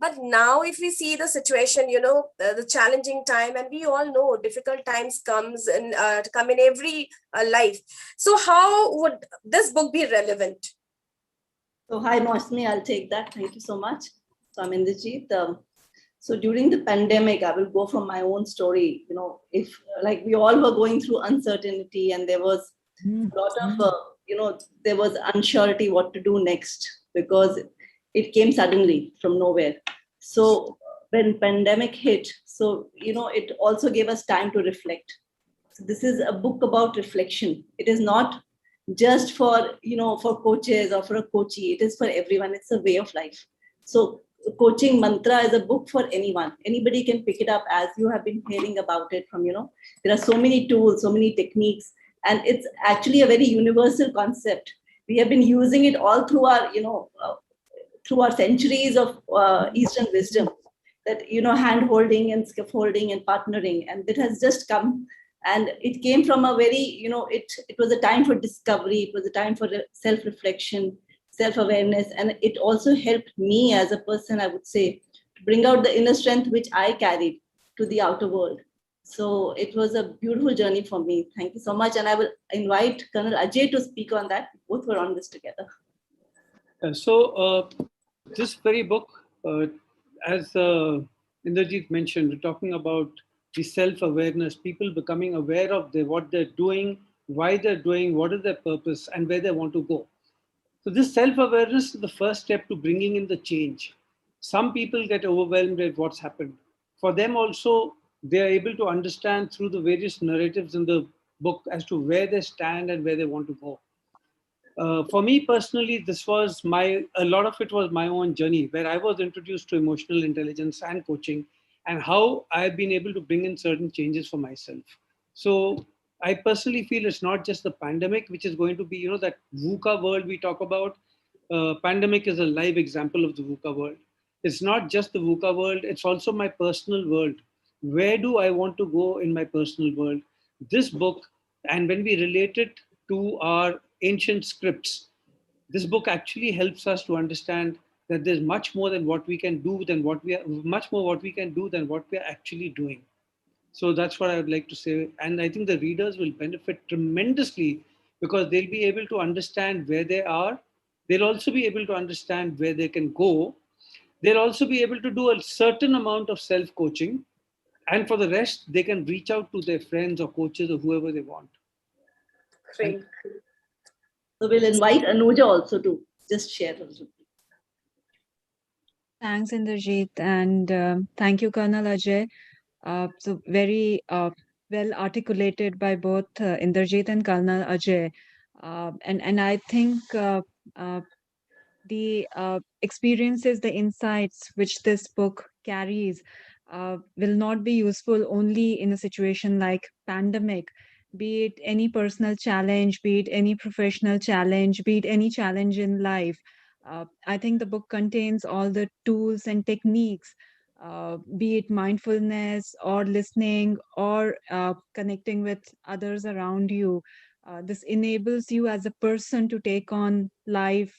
[SPEAKER 2] But now if we see the situation, the challenging time, and we all know difficult times come in every life. So how would this book be relevant?
[SPEAKER 15] So hi, Mosmi, I'll take that. Thank you so much. So I'm Indrajit. So during the pandemic, I will go from my own story. If like we all were going through uncertainty, and there was a lot of, there was unsurety what to do next, because it came suddenly from nowhere. So when pandemic hit, it also gave us time to reflect. So this is a book about reflection. It is not just for for coaches or for a coachee. It is for everyone. It's a way of life. So coaching mantra is a book for anyone. Anybody can pick it up, as you have been hearing about it from there are so many tools, so many techniques, and it's actually a very universal concept. We have been using it all through our through our centuries of Eastern wisdom, that hand holding and scaffolding and partnering, and it has just come. And it came from a very, it was a time for discovery. It was a time for self-reflection, self-awareness. And it also helped me as a person, I would say, to bring out the inner strength which I carried to the outer world. So it was a beautiful journey for me. Thank you so much. And I will invite Colonel Ajay to speak on that. Both were on this together.
[SPEAKER 16] This very book, as Indrajit mentioned, we're talking about the self-awareness, people becoming aware of what they're doing, why they're doing, what is their purpose, and where they want to go. So this self-awareness is the first step to bringing in the change. Some people get overwhelmed at what's happened. For them also, they are able to understand through the various narratives in the book as to where they stand and where they want to go. For me personally, a lot of it was my own journey, where I was introduced to emotional intelligence and coaching, and how I've been able to bring in certain changes for myself. So I personally feel it's not just the pandemic, which is going to be, that VUCA world we talk about. Pandemic is a live example of the VUCA world. It's not just the VUCA world, it's also my personal world. Where do I want to go in my personal world? This book, and when we relate it to our ancient scripts, this book actually helps us to understand that there's much more than what we can do than what we are, much more what we can do than what we are actually doing. So that's what I would like to say. And I think the readers will benefit tremendously, because they'll be able to understand where they are. They'll also be able to understand where they can go. They'll also be able to do a certain amount of self-coaching. And for the rest, they can reach out to their friends or coaches or whoever they want.
[SPEAKER 2] Great.
[SPEAKER 15] So we'll invite Anuja also to just share a little.
[SPEAKER 17] Thanks, Indrajit, and thank you, Colonel Ajay. So very well articulated by both Inderjeet and Karnal Ajay. And I think the experiences, the insights which this book carries will not be useful only in a situation like pandemic, be it any personal challenge, be it any professional challenge, be it any challenge in life. I think the book contains all the tools and techniques, be it mindfulness or listening or connecting with others around you. This enables you as a person to take on life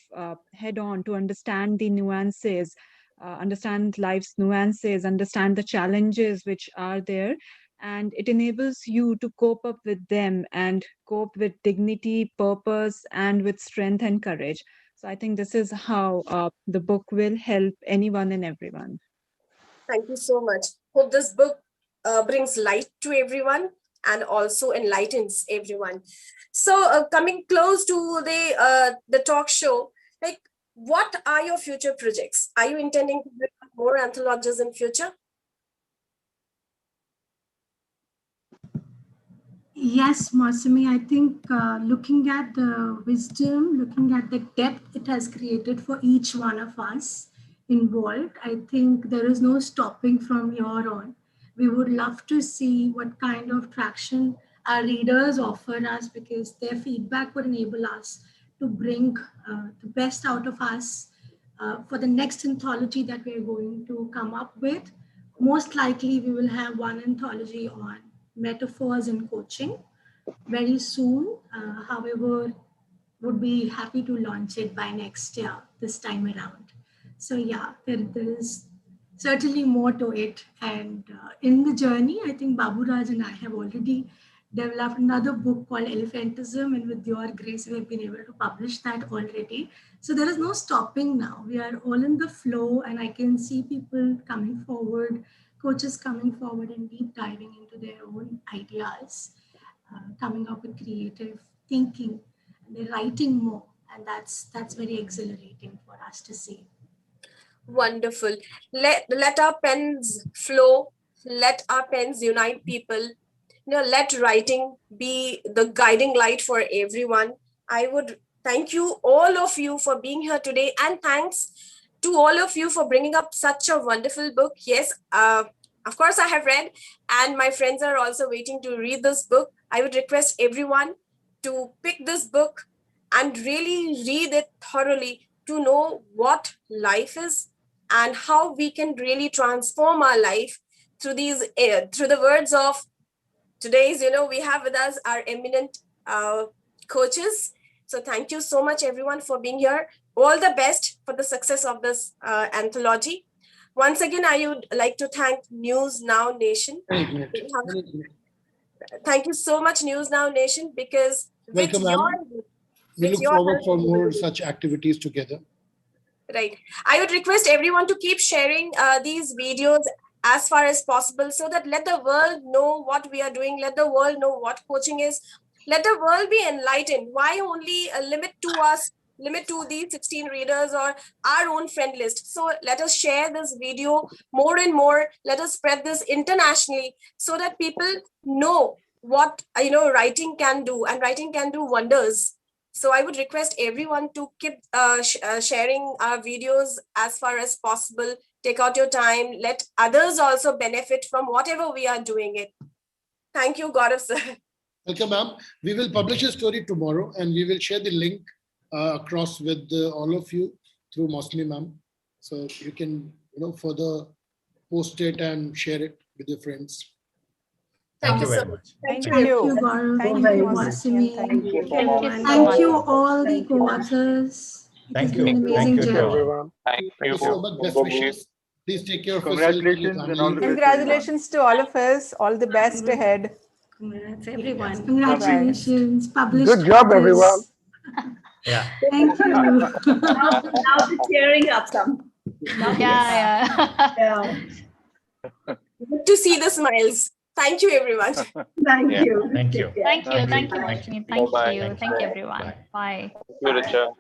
[SPEAKER 17] head on, to understand the nuances, understand life's nuances, understand the challenges which are there. And it enables you to cope up with them and cope with dignity, purpose, and with strength and courage. So I think this is how the book will help anyone and everyone.
[SPEAKER 2] Thank you so much. Hope this book brings light to everyone and also enlightens everyone. So coming close to the talk show, like, what are your future projects? Are you intending to do more anthologies in future?
[SPEAKER 5] Yes, Masumi, I think looking at the wisdom, looking at the depth it has created for each one of us involved, I think there is no stopping from here on. We would love to see what kind of traction our readers offer us, because their feedback would enable us to bring the best out of us for the next anthology that we're going to come up with. Most likely, we will have one anthology on metaphors in coaching very soon. However, would be happy to launch it by next year, this time around. So yeah, there is certainly more to it. And in the journey, I think Babu Raj and I have already developed another book called Elephantism, and with your grace, we have been able to publish that already. So there is no stopping now. We are all in the flow, and I can see people coming forward, coaches coming forward and deep diving into their own ideas, coming up with creative thinking. They're writing more, and that's very exhilarating for us to see.
[SPEAKER 2] Wonderful. Let our pens flow. Let our pens unite people. Let writing be the guiding light for everyone. I would thank you, all of you, for being here today, and thanks to all of you for bringing up such a wonderful book. Yes, of course I have read, and my friends are also waiting to read this book. I would request everyone to pick this book and really read it thoroughly to know what life is and how we can really transform our life through through the words of today's, we have with us our eminent coaches. So thank you so much, everyone, for being here. All the best for the success of this anthology. Once again, I would like to thank News Now Nation. Thank you so much, News Now Nation, because
[SPEAKER 7] welcome, we look forward for more such activities together.
[SPEAKER 2] Right. I would request everyone to keep sharing these videos as far as possible, so that let the world know what we are doing, let the world know what coaching is, let the world be enlightened. Why only limit to these 16 readers or our own friend list? So let us share this video more and more. Let us spread this internationally, so that people know what writing can do, and writing can do wonders. So I would request everyone to keep sharing our videos as far as possible. Take out your time. Let others also benefit from whatever we are doing it. Thank you, Gaurav sir.
[SPEAKER 7] Welcome, ma'am. We will publish a story tomorrow, and we will share the link across with all of you through Mosmi ma'am. So you can further post it and share it with your friends.
[SPEAKER 2] Thank you
[SPEAKER 4] very much.
[SPEAKER 5] Thank you, Gaurav. Thank you, Masumi. Thank you, all the co-authors.
[SPEAKER 4] Thank
[SPEAKER 5] you. An amazing journey.
[SPEAKER 7] Thank you so much. Best wishes. Please take care of
[SPEAKER 6] Congratulations
[SPEAKER 7] yourself.
[SPEAKER 6] and all the best.
[SPEAKER 3] Congratulations to all of us. All the best ahead.
[SPEAKER 11] Congrats, everyone.
[SPEAKER 5] Congratulations. Published
[SPEAKER 14] Good job,
[SPEAKER 5] authors.
[SPEAKER 14] everyone.
[SPEAKER 4] Yeah.
[SPEAKER 5] Thank you.
[SPEAKER 15] now the cheering up some.
[SPEAKER 8] Yeah.
[SPEAKER 2] Good to see the smiles. Thank you, everyone.
[SPEAKER 15] Thank you.
[SPEAKER 4] Thank you.
[SPEAKER 8] Thank you, Mosmi. Thank you.
[SPEAKER 12] Bye-bye.
[SPEAKER 8] Thank you, everyone. Bye.
[SPEAKER 12] Thank you, Richa.